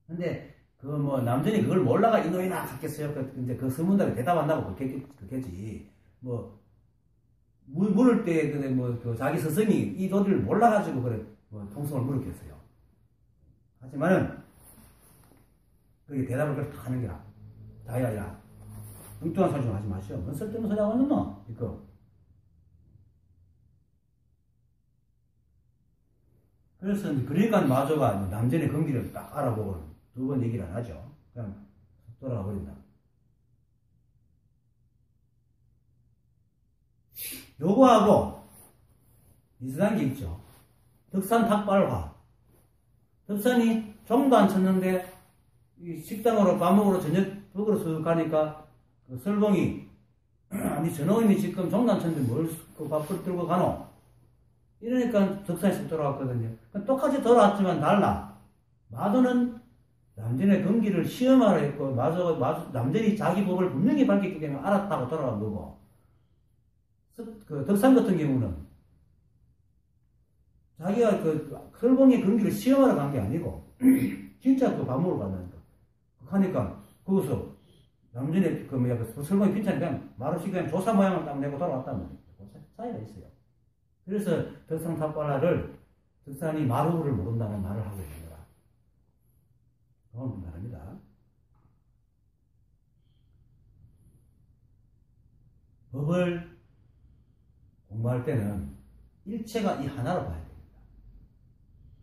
근데, 남전이 그걸 몰라가 이놈이나 갔겠어요. 근데 그 서문답에 대답한다고 그렇겠지. 물을 때, 자기 스승이 이 도리를 몰라가지고, 그래, 통속을 물었겠어요. 하지만은, 그게 대답을 그렇게 하는 게라. 야. 엉뚱한 소리 좀 하지 마시오. 뭔 쓸데없는 소리 하고 있는 너? 이거. 그래서, 그러니까 마조가 남전의 건기를 딱 알아보고, 두 번 얘기를 안 하죠. 그냥 돌아가 버린다. 요거하고 비슷한 게 있죠. 덕산 탁발화. 덕산이 종도 안 쳤는데 이 식당으로 밥 먹으러 저녁 먹으러 쓱 가니까 그 설봉이 아니 저놈이 지금 종도 안 쳤는데 뭘 그 밥을 들고 가노? 이러니까 덕산이 쓱 돌아왔거든요. 똑같이 돌아왔지만 달라. 마도는 남전의 건기를 시험하라 했고, 남전이 자기 법을 분명히 밝혔기 때문에 알았다고 돌아간 거고, 그 덕산 같은 경우는 자기가 설봉의 건기를 시험하러 간 게 아니고, 진짜 그 밥 먹으러 간다니까. 하니까, 거기서 남전의 설봉이 빈찬이 그냥 말없이 그냥 조사 모양을 딱 내고 돌아왔다는 거예요. 차이가 있어요. 그래서 덕산 탑발라를 덕산이 마루를 모른다는 말을 하고 있는 거예요. 그건 다릅니다. 법을 공부할 때는 일체가 이 하나로 봐야 됩니다.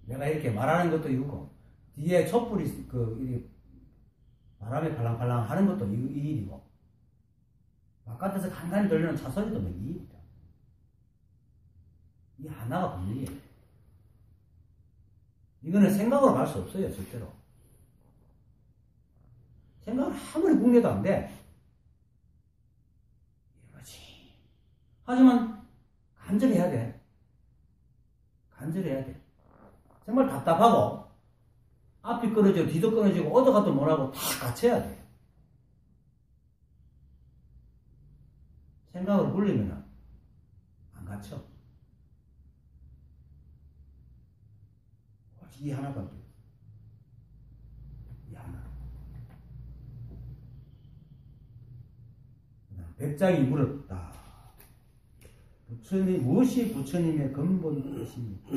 내가 이렇게 말하는 것도 이거고, 뒤에 촛불이 바람에 팔랑팔랑 하는 것도 이 일이고, 바깥에서 간간히 들리는 차소리도 이 일이다. 이 하나가 법리예요. 이거는 생각으로 갈 수 없어요, 절대로. 생각을 아무리 궁려도 안 돼. 이거지. 하지만 간절해야 돼. 간절해야 돼. 정말 답답하고 앞이 끊어지고 뒤도 끊어지고 어디 가도 못하고 다 갇혀야 돼. 생각으로 굴리면 안 갇혀. 이 하나밖에 없어. 이 하나. 백장이 물었다. 무엇이 부처님의 근본이십니까?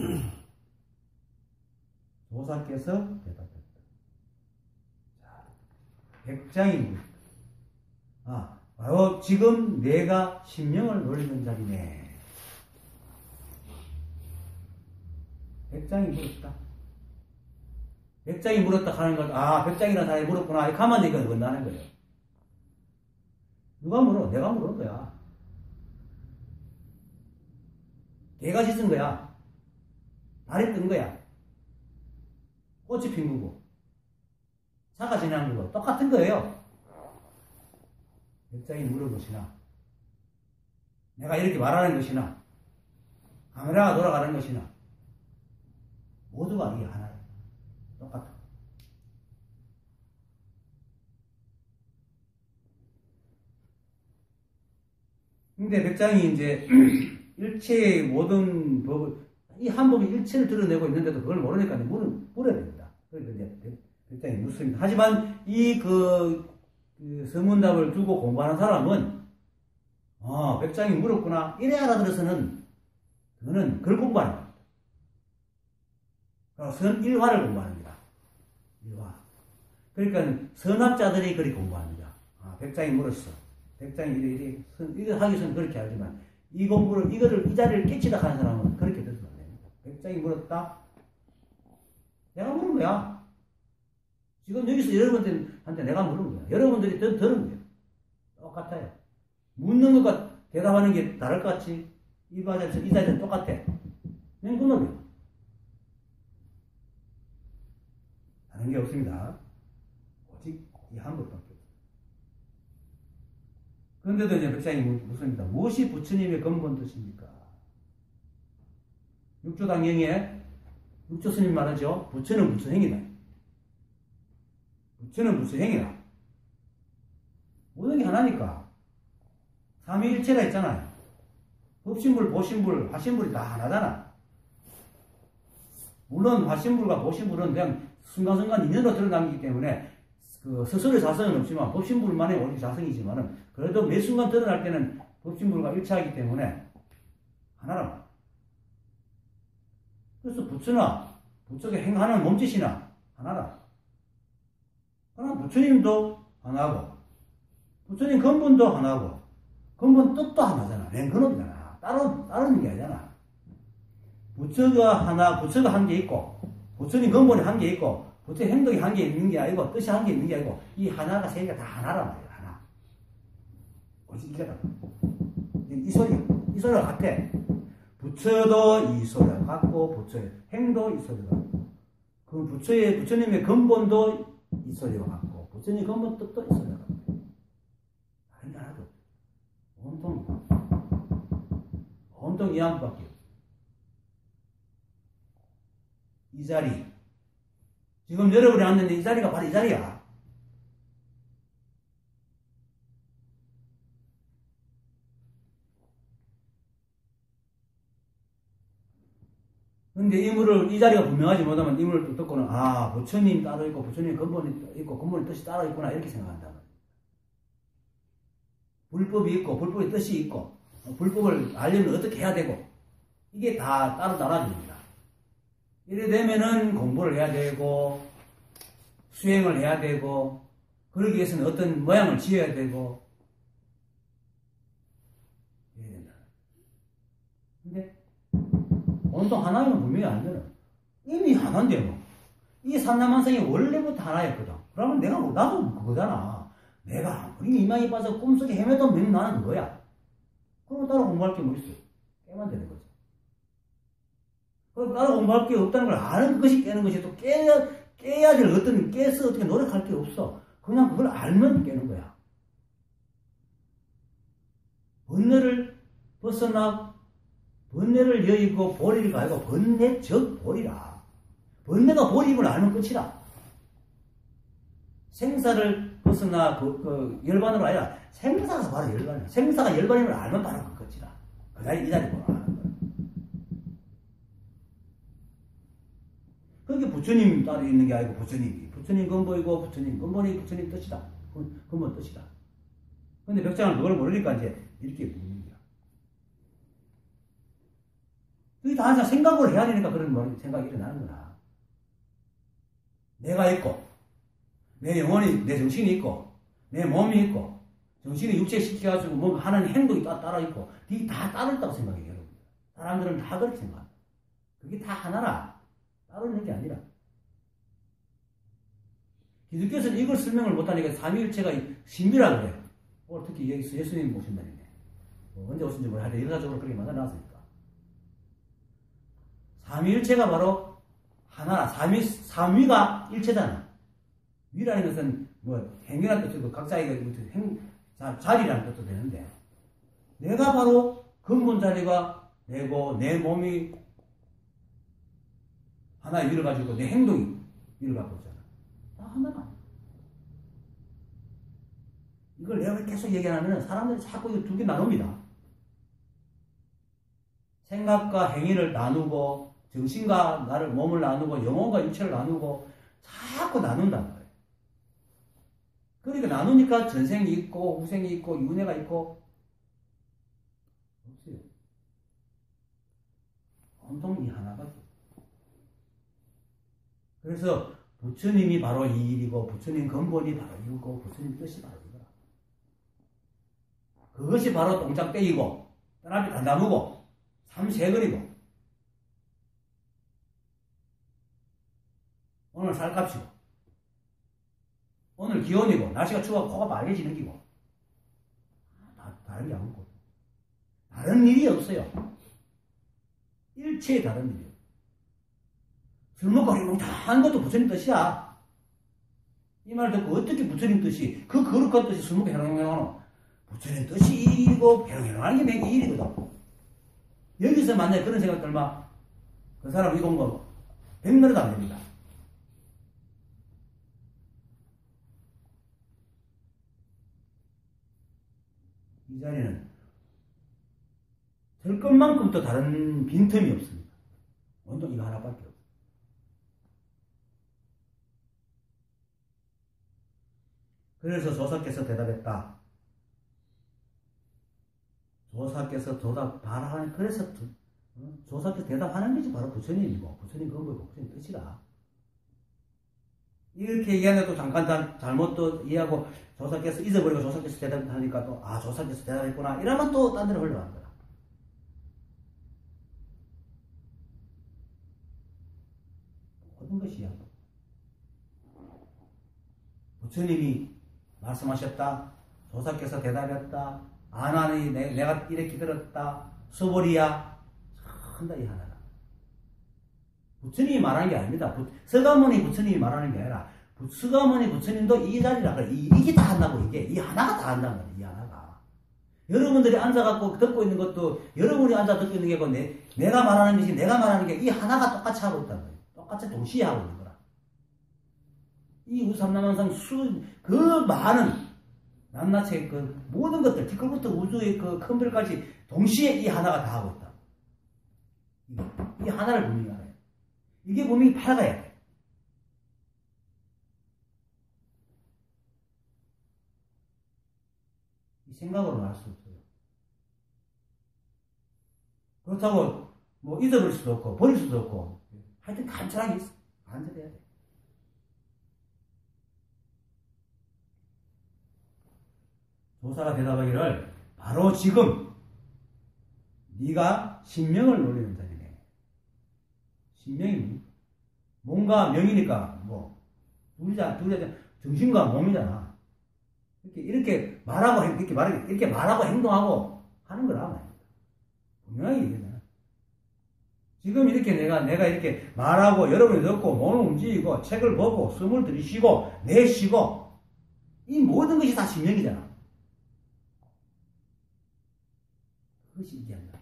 조사께서 대답했다. 자, 백장이 물었다. 바로 지금 내가 심령을 놀리는 자리네. 백장이 물었다. 백장이 물었다 하는 것, 백장이라는 사람이 물었구나. 가만히 있거든, 건다는 거예요. 누가 물어? 내가 물은 거야. 개가 짖은 거야. 달이 뜬 거야. 꽃이 핀 거고. 차가 지나는 거고. 똑같은 거예요. 백장이 물어보시나. 내가 이렇게 말하는 것이나 카메라가 돌아가는 것이나 모두가 이게 하나예요. 똑같아. 근데 백장이 이제 일체의 모든 법을, 이 한 법이 일체를 드러내고 있는데도 그걸 모르니까 물어야 됩니다. 그러니까 이제 백장이 묻습니다. 하지만 이 서문답을 두고 공부하는 사람은, 백장이 물었구나. 이래 알아들어서는, 그거는 그걸 공부하는 겁니다. 선일화를 공부하는 겁니다. 일화. 그러니까 선합자들이 그리 공부합니다. 백장이 물었어. 백장이 이래 하기 전에 그렇게 알지만, 이 공부를, 이 자리를 깨치다 하는 사람은 그렇게 들으면 안 됩니다. 백장이 물었다? 내가 물은 거야. 지금 여기서 여러분들한테 내가 물은 거야. 여러분들이 들은 거야. 똑같아요. 묻는 것과 대답하는 게 다를 것 같지? 이 자리에서 똑같아. 그냥 그 놈이야. 다른 게 없습니다. 오직 이 한 법밖에 없어요. 그런데도 이제 백장이 묻습니다. 무엇이 부처님의 근본 뜻입니까? 육조당경에 육조 스님 말하죠. 부처는 부처행이다. 부처는 부처행이다. 모든 게 하나니까. 삼위일체가 있잖아요. 법신불, 보신불, 화신불이 다 하나잖아. 물론 화신불과 보신불은 그냥 순간순간 인연으로 드러나기 때문에 그 스스로의 자성은 없지만 법신불만의 오직 자성이지만은 그래도 매 순간 드러날 때는 법신불과 일치하기 때문에 하나란 말이야. 그래서 부처가 행하는 몸짓이나 하나라. 그러나 부처님도 하나고 부처님 근본도 하나고 근본 뜻도 하나잖아. 맨 근원이잖아. 다른 게 아니잖아. 부처가 하나, 부처가 한 게 있고 부처님 근본이 한 게 있고 부처 행동이 한 게 있는 게 아니고 뜻이 한 게 있는 게 아니고 이 하나가 세 개가 다 하나란 말이야. 하나. 오직 이래다. 이 소리가 같아. 부처도 이 소리가 같고 부처의 행도 이 소리가 같고 그 부처님의 근본도 이 소리가 같고 부처님 근본 뜻도 이 소리가 같고 다른 게 하나도 온통 이 한 밖에 없어. 이 자리 지금 여러분이 앉는데 이 자리가 바로 이 자리야. 근데 이 자리가 분명하지 못하면 이 물을 듣고는 부처님 따로 있고 부처님 근본이 있고 근본의 뜻이 따로 있구나 이렇게 생각한다. 불법이 있고 불법의 뜻이 있고 불법을 알려면 어떻게 해야 되고 이게 다 따로 나눠집니다. 이래 되면은 공부를 해야 되고 수행을 해야 되고 그러기 위해서는 어떤 모양을 지어야 되고 해야 된다. 근데 온통 하나이면 분명히 안 되는 이미 하나인데 뭐. 이 삼남한성이 원래부터 하나였거든. 그러면 나도 그거잖아. 내가 아무리 이마에 빠져 꿈속에 헤매도 나는 그거야. 그럼 따로 공부할 게 뭐 있어? 깨면 되는 거지. 그럼 따로 공부할 게 없다는 걸 아는 것이 깨는 것이 또 깨야 될 깨서 어떻게 노력할 게 없어. 그냥 그걸 알면 깨는 거야. 번뇌를 벗어나 번뇌를 여의고 보리를 가지고 번뇌 즉 보리라. 번뇌가 보리임을 알면 끝이라. 생사를 벗어나 열반으로 아니라 생사가 바로 열반이야. 생사가 열반임을 알면 바로 그 끝이라. 그 자리 이 자리 보라 하는 거야. 그게 부처님 따로 있는 게 아니고 부처님 근본이고 부처님 근본이 부처님 뜻이다. 근본 뜻이다. 근데 백장은 그걸 모르니까 이제 이렇게 묻는 거야. 그게 다 항상 생각을 해야 되니까 그런 생각이 일어나는 거야. 내가 있고 내 영혼이 내 정신이 있고 내 몸이 있고 정신이 육체시켜가지고 뭔가 하는 행동이 따라 있고 이게 다 따로 있다고 생각해요. 여러분. 사람들은 다 그렇게 생각합니다. 그게 다 하나라. 따로 있는 게 아니라. 기독교에서는 이걸 설명을 못하니까 삼위일체가 신비라고 그래요. 특히 여기서 예수님 모신다니까. 언제 오신지 모르겠는데 역사적으로 그렇게 만들어놨으니까. 삼위일체가 바로 하나라. 삼위가 일체잖아. 위라는 것은 행이라는 뜻도 각자의 자리라는 뜻도 되는데 내가 바로 근본 자리가 내고 내 몸이 하나의 위를 가지고 내 행동이 위를 갖고 있잖아. 다 하나가. 이걸 내가 계속 얘기하면 사람들이 자꾸 이거 두 개 나눕니다. 생각과 행위를 나누고 정신과 나를 몸을 나누고 영혼과 육체를 나누고 자꾸 나눈다는 거예요. 그러니까 나누니까 전생이 있고 후생이 있고 윤회가 있고 없어요. 온통 이 하나가. 그래서 부처님이 바로 이 일이고 부처님 근본이 바로 이거고 부처님 뜻이 바로 이거라. 그것이 바로 똥짝대기고 떠나비 단나무고 삼세거리고 오늘 살값이고 오늘 기온이고 날씨가 추워 코가 빨개지는 기고 다른 게 아무것도 다른 일이 없어요. 일체의 다른 일이요. 술 먹고 행동 다 하는 것도 부처님 뜻이야. 이 말 듣고 어떻게 부처님 뜻이 그 거룩한 뜻이 술 먹고 행동하노? 부처님 뜻이 일이고 행동하는 게 내 일이거든. 여기서 만약에 그런 생각 들면 그 사람 이 공부 백날도 안 됩니다. 이 자리는 될 것만큼 또 다른 빈틈이 없습니다. 온통 이거 하나밖에 없어요. 그래서 조사께서 대답했다. 조사께서 대답하라는 그래서 조사께서 대답하는 것이 바로 부처님이고 부처님 근본이고 부처님 뜻이라. 이렇게 얘기하는데 또 잠깐 잘못 또 이해하고 조사께서 잊어버리고 조사께서 대답하니까 또 조사께서 대답했구나 이러면 또 딴 데로 흘러가는 거야. 모든 것이야. 부처님이 말씀하셨다. 조사께서 대답했다. 안 하니 내가 이렇게 들었다. 수보리야. 한다 이 하나가. 부처님이 말하는 게 아닙니다. 서가모니 부처님이 말하는 게 아니라 서가모니 부처님도 이 자리라 그래. 이게 다 한다고 이게. 이 하나가 다 한다는 거야. 이 하나가. 여러분들이 앉아갖고 듣고 있는 것도 여러분이 앉아 듣고 있는 게 아니고 내가 말하는 것이 내가 말하는 게 이 하나가 똑같이 하고 있다는 거예요. 똑같이 동시에 하고 있는 거라. 이 우삼남한상 그 많은 낱낱의 그 모든 것들, 티끌부터 우주의 그 큰 별까지 동시에 이 하나가 다 하고 있다. 이 하나를 분명히 알아요. 이게 분명히 팔아가야 돼. 이 생각으로는 알 수 없어요. 그렇다고 뭐 잊어버릴 수도 없고 버릴 수도 없고 하여튼 간절하게 있어. 간절해야 돼. 조사가 대답하기를 바로 지금 네가 신명을 놀리는 자리네. 신명이 뭔가 명이니까 뭐 둘이자 정신과 몸이잖아. 이렇게 말하고 이렇게 말하고 행동하고 하는 거라 말이야. 분명하게 얘기하잖아. 지금 이렇게 내가 이렇게 말하고 여러분이 듣고 몸을 움직이고 책을 보고 숨을 들이쉬고 내쉬고 이 모든 것이 다 신명이잖아. 그것이 이견이다.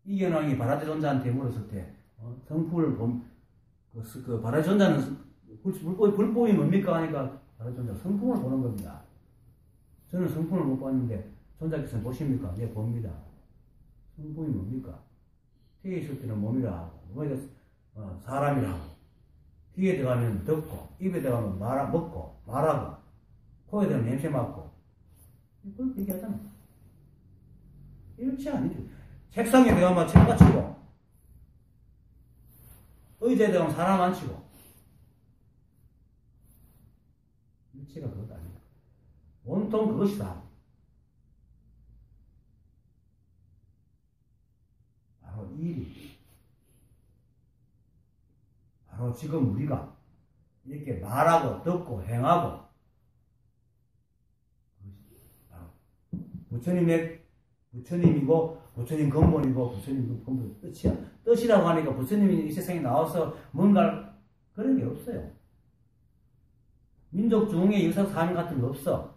이견왕이 바라제존자한테 물었을 때 성품을 그 바라제존자는 불법이 뭡니까 하니까 바라제존자 성품을 보는 겁니다. 저는 성품을 못 봤는데 존자께서는 보십니까? 네 봅니다. 성품이 뭡니까? 뒤에 있을 때는 몸이라 하고 몸에 사람이라 하고 귀에 들어가면 듣고 입에 들어가면 먹고 말하고 코에 들어가면 냄새 맡고 이걸 얘기하잖아. 일치 아니지. 책상에 들어가면 책 받치고 의자에 들어가면 사람 앉히고 일치가 그것 아니야. 온통 그것이다. 바로 이 일이 바로 지금 우리가 이렇게 말하고 듣고 행하고 부처님이고 부처님 근본이고 부처님 근본 뜻이야. 뜻이라고 하니까 부처님이 이 세상에 나와서 뭔가 그런 게 없어요. 민족 중흥의 유사사명 같은 거 없어.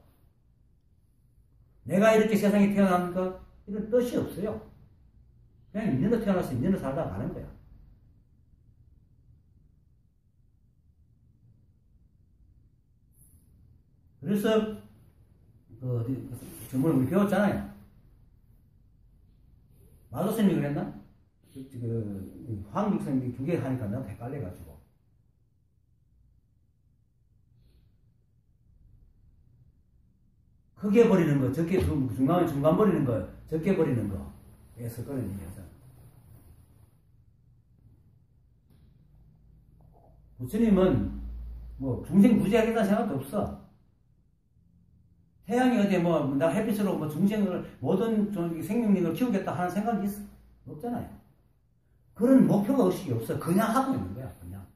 내가 이렇게 세상에 태어난 것, 이런 뜻이 없어요. 그냥 인연으로 태어나서 인연으로 살다 가는 거야. 그래서, 저번에 우리 배웠잖아요. 마도 스님이 그랬나? 황육성이 두 개 하니까 나도 헷갈려가지고. 크게 버리는 거, 적게, 중간 버리는 거, 적게 버리는 거. 에서 그런 얘기하잖아. 부처님은 뭐 중생 구제하겠다는 생각도 없어. 태양이 어디 나 햇빛으로 중생을 모든 생명력을 키우겠다 하는 생각이 있어? 없잖아요. 그런 목표가 의식이 없어. 그냥 하고 있는 거야. 그냥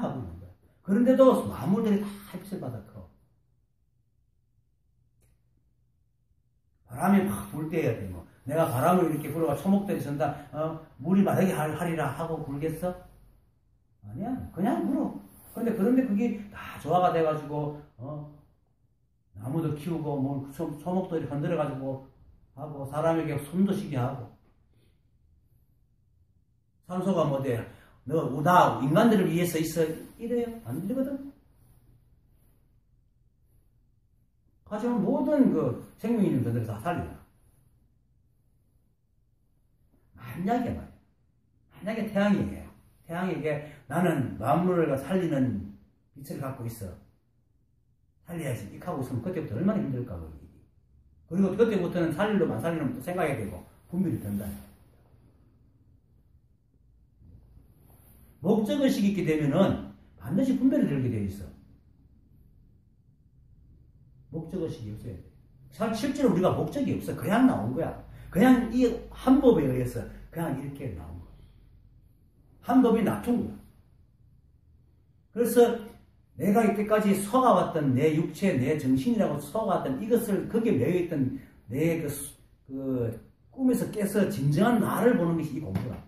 하고 있는 거야. 그런데도 만물들이 다 햇빛을 받아 커. 바람이 막 불 때 해야 돼. 내가 바람을 이렇게 불어가 초목들이 전다 물이 마르게 하리라 하고 불겠어? 아니야. 그냥 불어. 그런데 그게 다 조화가 돼가지고 나무도 키우고 초목들이 흔들어가지고 하고 사람에게 숨도 쉬게 하고 산소가 나 인간들을 위해서 있어 이래요? 안 되거든. 하지만 모든 생명 있는 것들을 다 살리라. 만약에 태양에게 나는 만물을 살리는 빛을 갖고 있어. 살려야지. 이렇게 하고 있으면 그때부터 얼마나 힘들까. 그리고 그때부터는 살릴려면 안 살리려면 또 생각해야 되고 분별이 된다. 목적의식이 있게 되면은 반드시 분별이 들게 되어 있어. 목적의식이 없어야 돼. 실제로 우리가 목적이 없어. 그냥 나온 거야. 그냥 이 한법에 의해서 그냥 이렇게 나온 거야. 한법이 낮춘 거야. 그래서 내가 이때까지 속아왔던 내 육체, 내 정신이라고 속아왔던 이것을 거기에 매여있던 내 꿈에서 깨서 진정한 나를 보는 것이 이 공부야.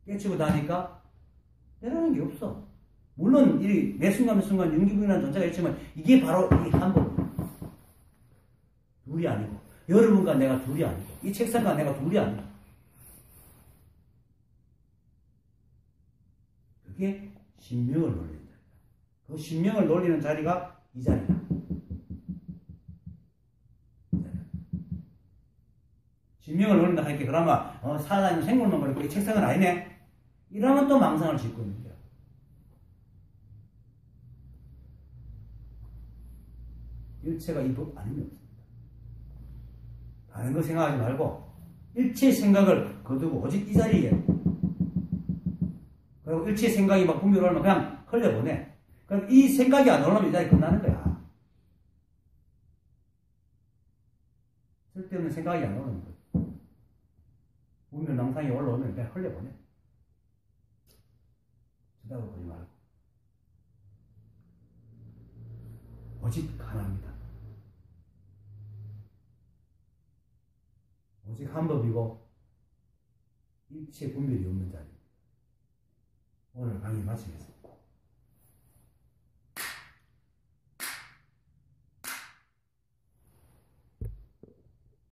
깨치고 나니까 때라는 게 없어. 물론 매 순간 윤기부인이라는 존재가 있지만 이게 바로 이 한법이야. 둘이 아니고 여러분과 내가 둘이 아니고 이 책상과 내가 둘이 아니고 그게 신명을 놀리는 자리다. 그 신명을 놀리는 자리가 이 자리다. 신명을 놀린다 하니까 그러면 살아다니는 생물만 그렇고 이 책상은 아니네. 이러면 또 망상을 짓고 있는 거야. 일체가 이 법 아니면 없습니다. 다른 거 생각하지 말고 일체의 생각을 거두고 오직 이 자리에 그리고 일체의 생각이 막 분별을 하면 그냥 흘려보내. 그럼 이 생각이 안 올라오면 이 자리 끝나는 거야. 쓸데없는 생각이 안 오는 거야. 분별 망상이 올라오면 그냥 흘려보내. 쳐다보지 말고 오직 하나입니다. 오직 한 법이고 일체 분별이 없는 자리. 오늘 강의 마치겠습니다.